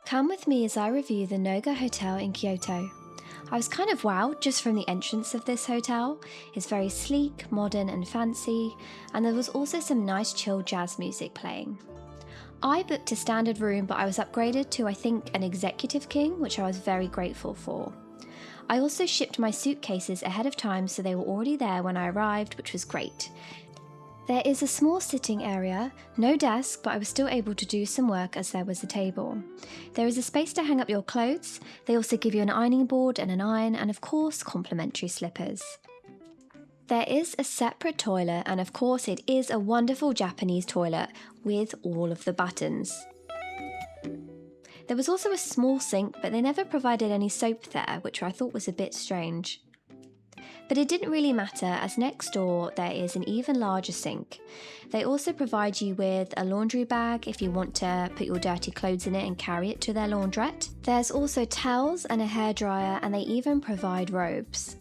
Come with me as I review the Noga Hotel in Kyoto. I was kind of wowed just from the entrance of this hotel. It's very sleek, modern and fancy, and there was also some nice chill jazz music playing. I booked a standard room, but I was upgraded to, I think, an executive king, which I was very grateful for. I also shipped my suitcases ahead of time, so they were already there when I arrived, which was great. There is a small sitting area, no desk, but I was still able to do some work as there was a table. There is a space to hang up your clothes. They also give you an ironing board and an iron, and of course, complimentary slippers. There is a separate toilet, and of course it is a wonderful Japanese toilet with all of the buttons. There was also a small sink, but they never provided any soap there, which I thought was a bit strange. But it didn't really matter, as next door there is an even larger sink. They also provide you with a laundry bag if you want to put your dirty clothes in it and carry it to their laundrette. There's also towels and a hairdryer, and they even provide robes.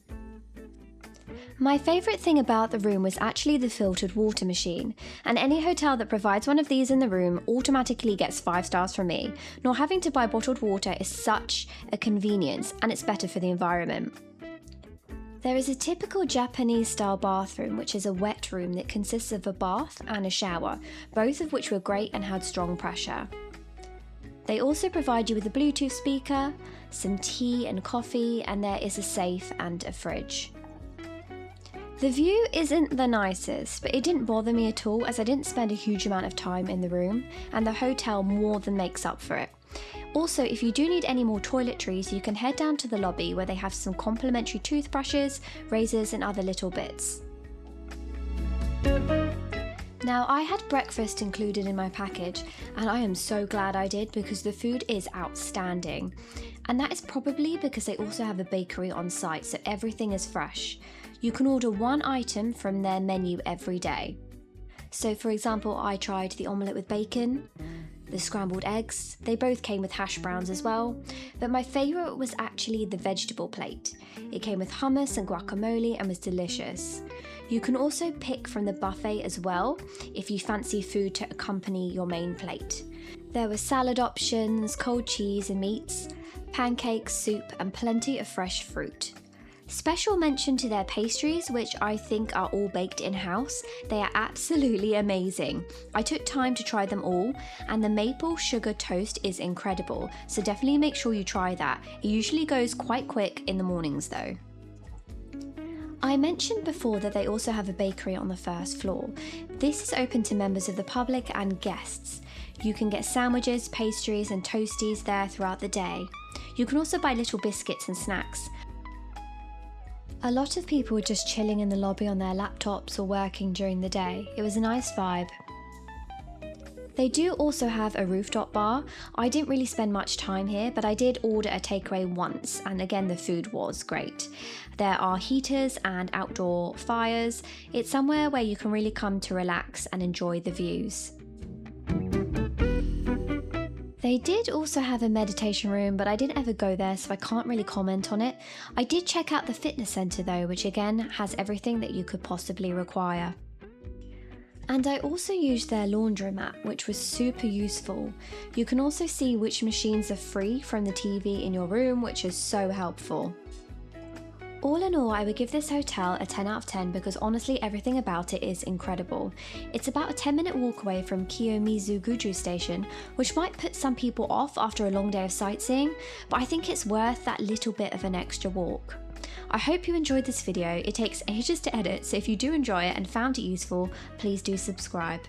My favourite thing about the room was actually the filtered water machine, and any hotel that provides one of these in the room automatically gets 5 stars from me. Not having to buy bottled water is such a convenience, and it's better for the environment. There is a typical Japanese style bathroom, which is a wet room that consists of a bath and a shower, both of which were great and had strong pressure. They also provide you with a Bluetooth speaker, some tea and coffee, and there is a safe and a fridge. The view isn't the nicest, but it didn't bother me at all as I didn't spend a huge amount of time in the room, and the hotel more than makes up for it. Also, if you do need any more toiletries, you can head down to the lobby where they have some complimentary toothbrushes, razors and other little bits. Now, I had breakfast included in my package, and I am so glad I did because the food is outstanding. And that is probably because they also have a bakery on site, so everything is fresh. You can order one item from their menu every day. So for example, I tried the omelette with bacon, the scrambled eggs. They both came with hash browns as well, but my favourite was actually the vegetable plate. It came with hummus and guacamole and was delicious. You can also pick from the buffet as well if you fancy food to accompany your main plate. There were salad options, cold cheese and meats, pancakes, soup and plenty of fresh fruit. Special mention to their pastries, which I think are all baked in-house. They are absolutely amazing. I took time to try them all, and the maple sugar toast is incredible, so definitely make sure you try that. It usually goes quite quick in the mornings though. I mentioned before that they also have a bakery on the first floor. This is open to members of the public and guests. You can get sandwiches, pastries and toasties there throughout the day. You can also buy little biscuits and snacks. A lot of people were just chilling in the lobby on their laptops or working during the day. It was a nice vibe. They do also have a rooftop bar. I didn't really spend much time here, but I did order a takeaway once, and again the food was great. There are heaters and outdoor fires. It's somewhere where you can really come to relax and enjoy the views. They did also have a meditation room, but I didn't ever go there, so I can't really comment on it. I did check out the fitness centre though, which again has everything that you could possibly require. And I also used their laundromat, which was super useful. You can also see which machines are free from the TV in your room, which is so helpful. All in all, I would give this hotel a 10 out of 10 because honestly everything about it is incredible. It's about a 10-minute walk away from Kiyomizu Guju station, which might put some people off after a long day of sightseeing, but I think it's worth that little bit of an extra walk. I hope you enjoyed this video. It takes ages to edit, so if you do enjoy it and found it useful, please do subscribe.